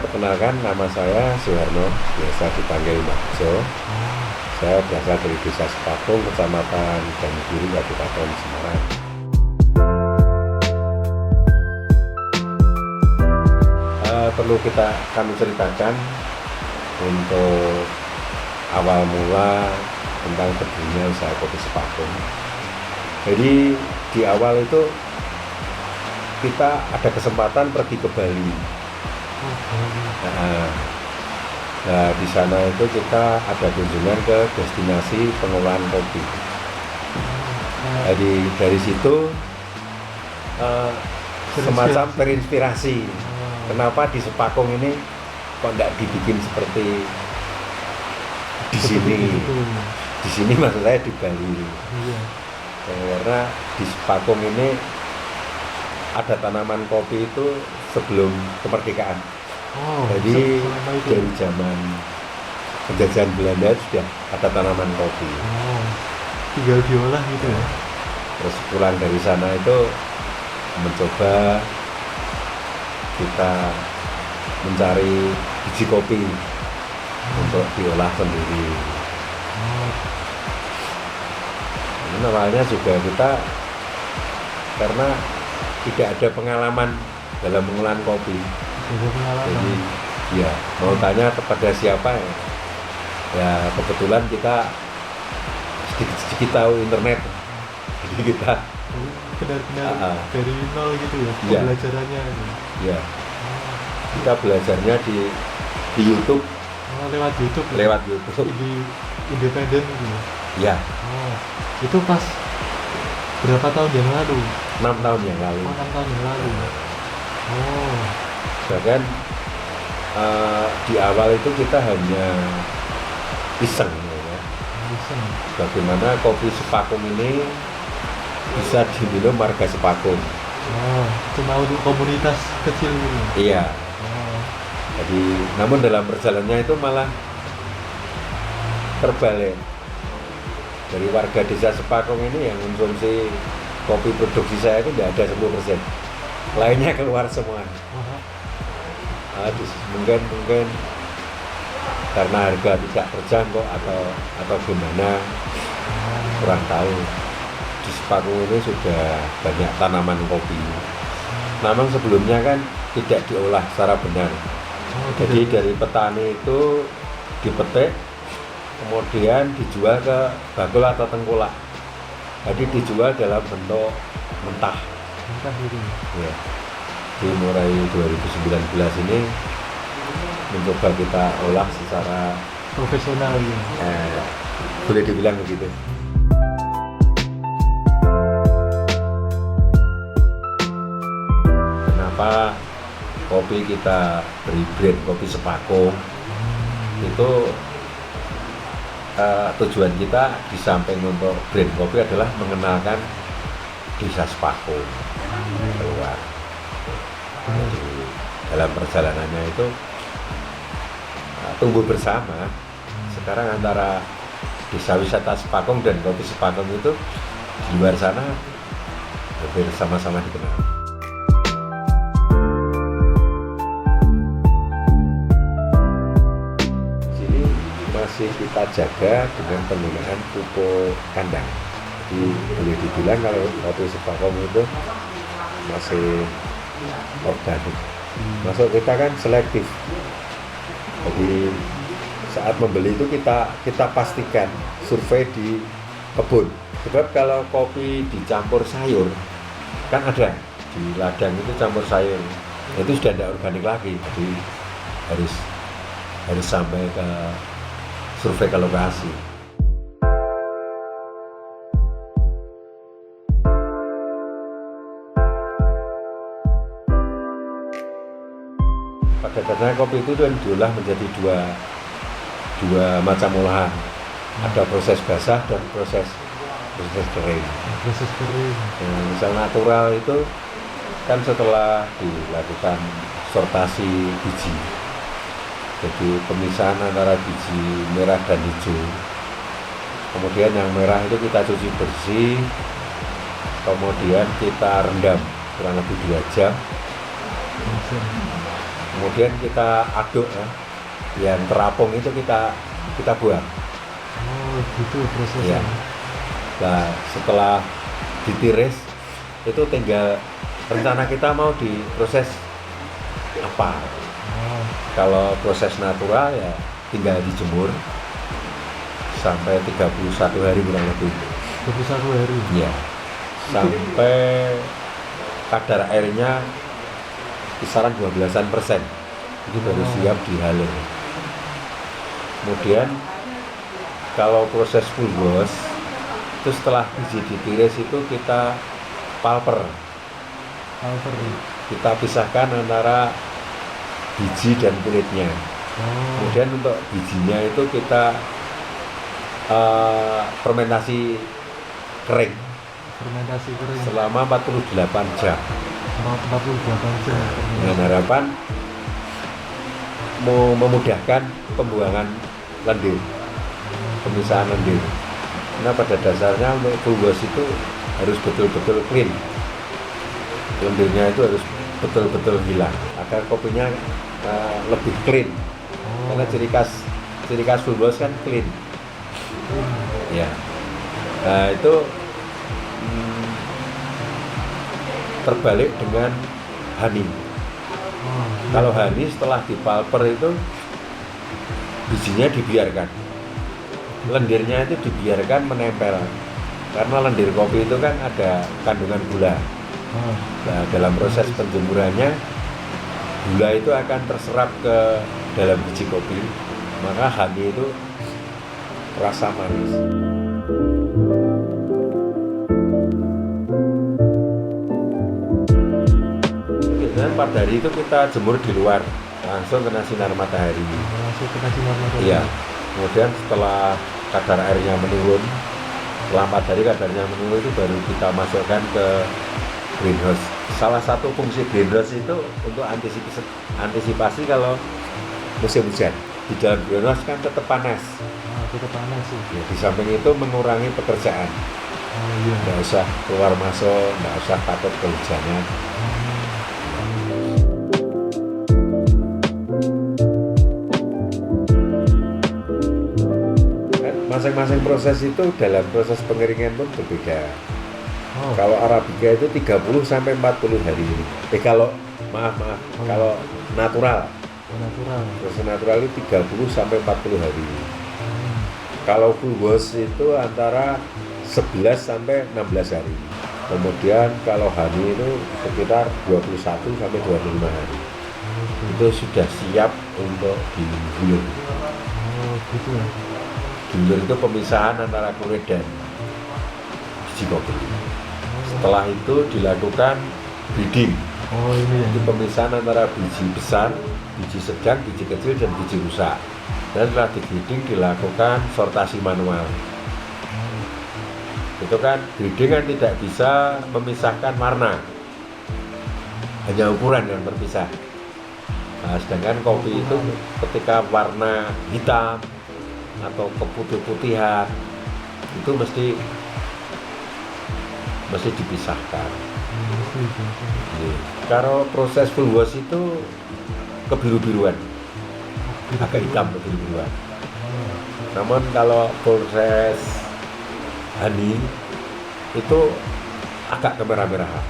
perkenalkan, nama saya Suharno, biasa dipanggil Mbak Jo. Saya berasal dari Desa Sepakung, Kecamatan Banyugiri, Kabupaten Semarang. Perlu kami ceritakan untuk awal mula tentang berdirinya usaha kopi Sepakung. Jadi di awal itu kita ada kesempatan pergi ke Bali. Nah, di sana itu kita ada kunjungan ke destinasi pengolahan kopi. Jadi dari situ semacam terinspirasi. Kenapa di Sepakung ini kok nggak dibikin seperti di sini? Di sini maksud saya di Bali. Karena di Sepakung ini ada tanaman kopi itu sebelum kemerdekaan. Jadi dari zaman penjajahan Belanda sudah ada tanaman kopi. Tinggal diolah gitu ya. Terus pulang dari sana itu mencoba kita mencari biji kopi untuk diolah sendiri. Ini awalnya juga kita karena tidak ada pengalaman dalam pengolahan kopi. Jadi ya mau tanya kepada siapa ya? Ya kebetulan kita sedikit tahu internet. Jadi kita benar-benar dari nol gitu ya, pembelajarannya. Ya. Kita belajarnya di YouTube. Lewat YouTube. Lewat YouTube. Di independen gitu. Ya. Itu pas berapa tahun yang lalu? 6 tahun yang lalu. 6 tahun yang lalu. Bahkan di awal itu kita hanya iseng ya. Bagaimana kopi Sepakung ini bisa diminum warga Sepakung. Cuma untuk komunitas kecil gitu. Iya. Jadi namun dalam perjalanannya itu malah terbalik. Dari warga desa Sepakung ini yang konsumsi kopi produksi saya itu tidak ada 10%. Lainnya keluar semua. Mungkin karena harga tidak terjangkau atau gimana, kurang tahu. Di Sepakung ini sudah banyak tanaman kopi. Namun sebelumnya kan tidak diolah secara benar. Jadi dari petani itu dipetik, kemudian dijual ke bakul atau tengkulak. Jadi dijual dalam bentuk mentah. Gitu. Ya. Jadi mulai 2019 ini mencoba kita olah secara profesional ya. Boleh dibilang begitu. Kenapa kopi kita beri brand kopi Sepakung? Itu tujuan kita di samping untuk brand kopi adalah mengenalkan desa Sepakung keluar. Jadi dalam perjalanannya itu tumbuh bersama. Sekarang antara desa wisata Sepakung dan kopi Sepakung itu di luar sana hampir sama-sama dikenal. Sini masih kita jaga dengan penggunaan pupuk kandang. Jadi boleh dibilang kalau kopi Sepakung itu masih organik. Masuk kita kan selektif. Jadi saat membeli itu kita pastikan survei di kebun. Sebab kalau kopi dicampur sayur kan ada di ladang itu campur sayur, itu sudah tidak organik lagi. Jadi harus sampai ke survei ke lokasi. Pada dasarnya kopi itu diolah menjadi dua macam olahan. Ada proses basah dan proses kering. Misal natural itu kan setelah dilakukan sortasi biji. Jadi pemisahan antara biji merah dan hijau. Kemudian yang merah itu kita cuci bersih. Kemudian kita rendam kurang lebih 2 jam. kemudian kita aduk ya. Yang terapung itu kita buang. Oh, gitu prosesnya. Iya. Nah, setelah ditiris itu tinggal rencana kita mau diproses apa. Oh, Kalau proses natural ya tinggal dijemur sampai 31 hari kurang lebih. 21 hari. Iya. Sampai kadar airnya kisaran 12%. Itu baru siap dihalur. Kemudian kalau proses full wash itu setelah biji ditiris itu kita pulper. Alter. Kita pisahkan antara biji dan kulitnya. Oh, Kemudian untuk bijinya itu kita fermentasi kering fermentasi kering selama 48 jam 48 jam. dengan harapan mau memudahkan pembuangan lendir, pemisahan lendir. Karena pada dasarnya untuk full wash itu harus betul-betul clean, lendirnya itu harus betul-betul hilang agar kopinya lebih clean. Oh, Karena ciri khas full wash kan clean. Ya. Nah, itu terbalik dengan honey. oh, Kalau honey setelah dipulper itu bijinya dibiarkan, lendirnya itu dibiarkan menempel. Karena lendir kopi itu kan ada kandungan gula. oh, Nah, dalam proses penjemurannya gula itu akan terserap ke dalam biji kopi, maka honey itu rasa manis. Biasanya pada hari itu kita jemur di luar, langsung kena sinar matahari. langsung kena sinar matahari. Iya. Kemudian setelah kadar airnya menurun, setelah 4 hari kadarnya menurun itu baru kita masukkan ke greenhouse. Salah satu fungsi greenhouse itu untuk antisipasi kalau musim hujan. Di dalam greenhouse kan tetap panas. Ah, tetap panas sih. Ya, di samping itu mengurangi pekerjaan. Oh iya. Nggak usah keluar masuk, nggak usah takut kehujanan. Kan masing-masing proses itu dalam proses pengeringan pun berbeda. Oh, Kalau Arabica itu 30 sampai 40 hari. Kalau kalau natural, natural. proses natural itu 30 sampai 40 hari. Hmm. Kalau full wash itu antara 11 sampai 16 hari. Kemudian kalau honey itu sekitar 21 sampai 25 hari. Itu sudah siap untuk digulung. Oh, gitu ya. Gulung itu pemisahan antara kulit dan biji kopi. Setelah itu dilakukan breeding. Oh, ini ya. Itu pemisahan antara biji besar, biji sedang, biji kecil, dan biji rusak. Dan setelah di-breeding dilakukan sortasi manual. Itu kan breeding kan tidak bisa memisahkan warna, hanya ukuran yang terpisah. Nah, sedangkan kopi itu ketika warna hitam atau keputih-putihan itu mesti dipisahkan. Jadi, kalau proses full wash itu kebiru-biruan, agak hitam kebiru-biruan. Namun kalau proses honey itu agak kemerah-merahan.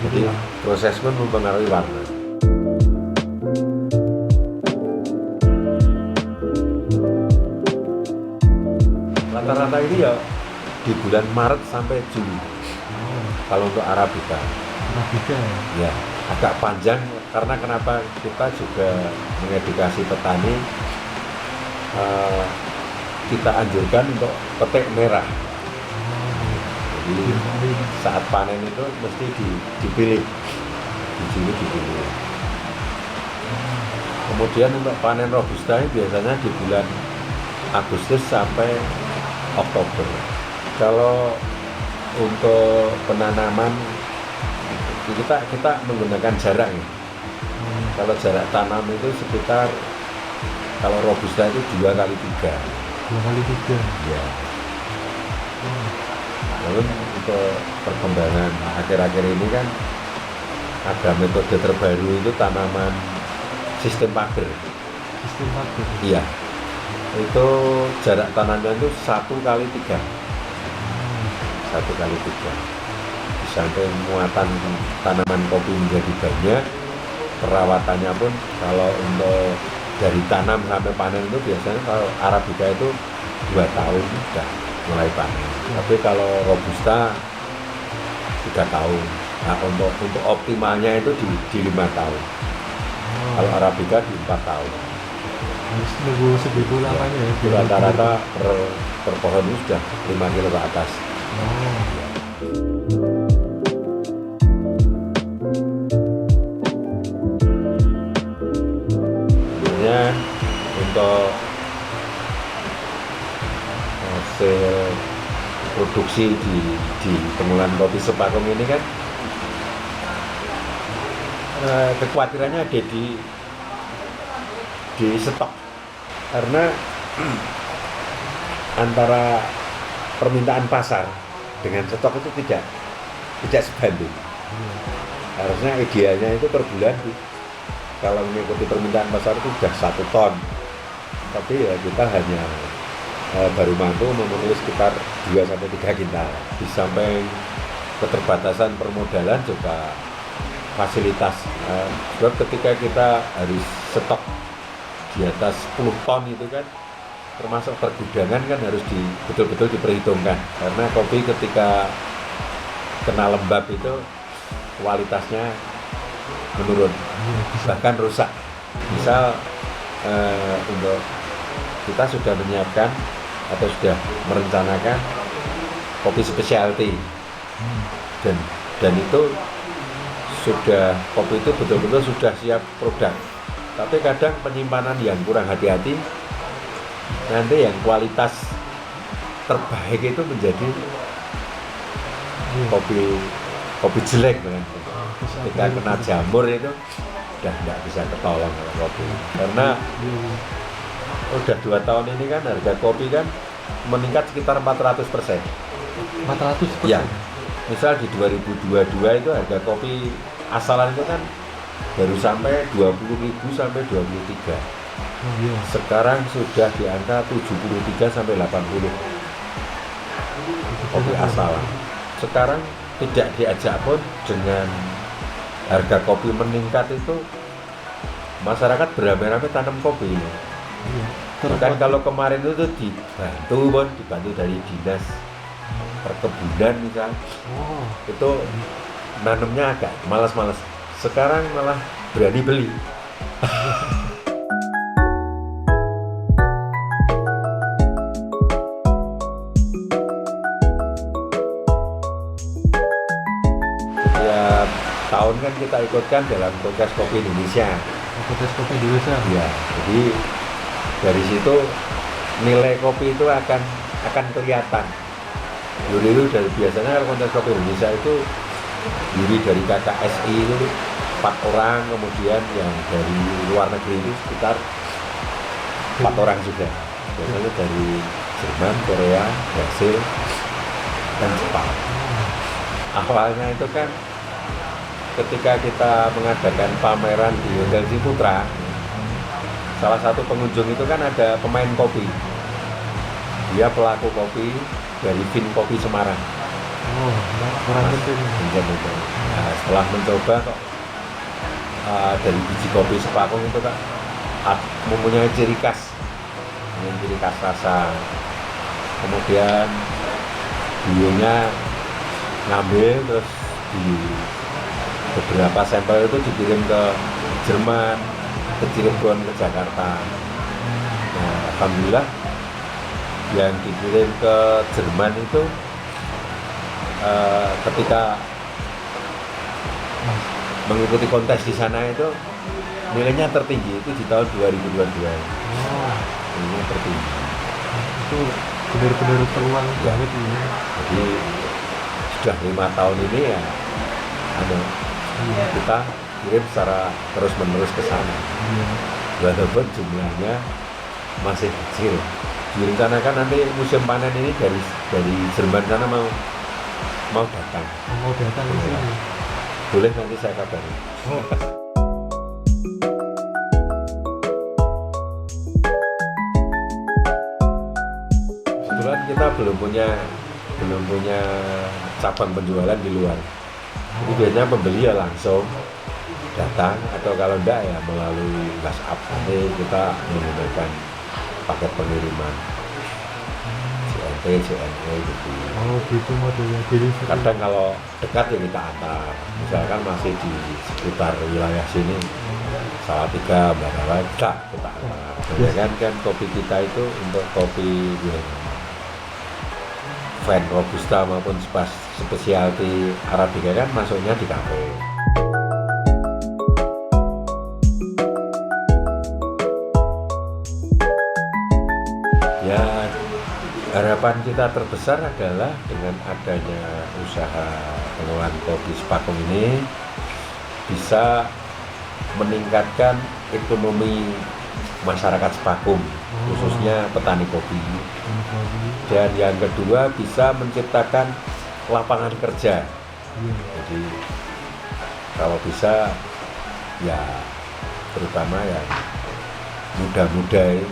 Jadi proses pun mempengaruhi warna. Rata-rata ini ya di bulan Maret sampai Juli. Kalau untuk Arabica, Arabica ya. ya agak panjang karena kenapa kita juga mengedukasi petani, kita anjurkan untuk petik merah. Jadi saat panen itu mesti dipilih, biji itu dipilih. Kemudian untuk panen robusta ini biasanya di bulan Agustus sampai Oktober. Kalau untuk penanaman kita menggunakan jarak ya. Kalau jarak tanam itu sekitar, kalau robusta itu 2 kali 3. 2 kali 3. Ya. Lalu untuk perkembangan akhir-akhir ini kan ada metode terbaru itu tanaman sistem pagar. Sistem pagar. Iya, itu jarak tanamnya itu 1x3. 1x3. Di samping muatan tanaman kopi menjadi banyak, perawatannya pun kalau untuk dari tanam sampai panen itu biasanya kalau Arabica itu 2 tahun sudah mulai panen. Tapi kalau Robusta 3 tahun. Nah, untuk optimalnya itu di 5 tahun. Kalau Arabica di 4 tahun. Harus nunggu segitu lamanya ya. Itu rata-rata per pohon itu sudah 5 kilo ke atas. Sebenarnya untuk hasil produksi di pengolahan kopi Sepakung ini kan kekhawatirannya ada di stok, karena antara permintaan pasar dengan stok itu tidak sebanding. Harusnya idealnya itu per bulan kalau mengikuti permintaan pasar itu sudah 1 ton, tapi ya kita hanya baru mampu memenuhi sekitar 2-3 kintal. Di samping keterbatasan permodalan juga fasilitas, sebab ketika kita harus stok di atas 10 ton itu kan termasuk pergudangan kan harus betul-betul diperhitungkan, karena kopi ketika kena lembab itu kualitasnya menurun, bahkan rusak. Misal untuk kita sudah menyiapkan atau sudah merencanakan kopi specialty, dan itu kopi itu betul-betul sudah siap produk, tapi kadang penyimpanan yang kurang hati-hati, nanti yang kualitas terbaik itu menjadi kopi jelek kan. Ketika kena jamur itu udah nggak bisa ketolong kopi, karena udah 2 tahun ini kan harga kopi kan meningkat sekitar 400%. 400%? Ya, misal di 2022 itu harga kopi asalan itu kan baru sampai 20.000 sampai 23. Sekarang sudah di angka 73 sampai 80 kopi asalan. Sekarang tidak diajak pun dengan harga kopi meningkat itu, masyarakat beramai-ramai tanam kopi. Bahkan kalau kemarin itu dibantu dari dinas perkebunan misal, itu nanamnya agak malas-malas. Sekarang malah berani beli. Setiap tahun kan kita ikutkan dalam kontes kopi Indonesia. Kontes kopi Indonesia. Ya, jadi dari situ nilai kopi itu akan kelihatan. Juri itu dari biasanya kalau kontes kopi Indonesia itu juri dari KKSI itu 4 orang, kemudian yang dari luar negeri itu sekitar 4 orang juga. Biasanya dari Jerman, Korea, Brasil, dan Jepang. Awalnya itu kan ketika kita mengadakan pameran di Hotel Ciputra, salah satu pengunjung itu kan ada pemain kopi. Dia pelaku kopi dari Vin Kopi Semarang. Kurang penting. Nah, setelah mencoba kok dari biji kopi Sepakung itu kan mempunyai ciri khas rasa. Kemudian beliaunya ngambil, terus di beberapa sampel itu dikirim ke Jerman, ke Cirebon, ke Jakarta. Nah, alhamdulillah yang dikirim ke Jerman itu ketika mengikuti kontes di sana itu nilainya tertinggi itu di tahun 2022. Nilainya tertinggi. Itu benar-benar peluang banget ini. Jadi sudah 5 tahun ini ya, kita kirim secara terus-menerus ke sana. Walaupun jumlahnya masih kecil. Direncanakan nanti musim panen ini dari Jerman sana mau datang. Mau datang ke sini. boleh nanti saya kabari. Kebetulan kita belum punya cabang penjualan di luar. Jadi biasanya pembeli ya langsung datang, atau kalau enggak ya melalui WhatsApp. Nanti kita menggunakan paket pengiriman CNT, CNE gitu. Oh gitu modelnya. Jadi Kadang kalau dekat ya kita antar. Misalkan masih di sekitar wilayah sini, Salatiga, Mbarawa, kita antar. Kemudian kan kopi kita itu untuk kopi Van Robusta maupun spesialty Arabica kan masuknya di kafe. Ya, harapan kita terbesar adalah dengan adanya usaha pengolahan kopi Sepakum ini bisa meningkatkan ekonomi masyarakat Sepakum, khususnya petani kopi. Dan yang kedua bisa menciptakan lapangan kerja. Jadi kalau bisa ya terutama yang muda-muda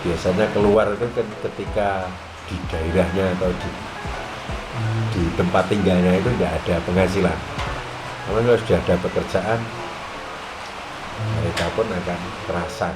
biasanya keluar itu kan ketika di daerahnya atau di tempat tinggalnya itu tidak ada penghasilan. Kalau sudah ada pekerjaan, mereka pun akan terasa.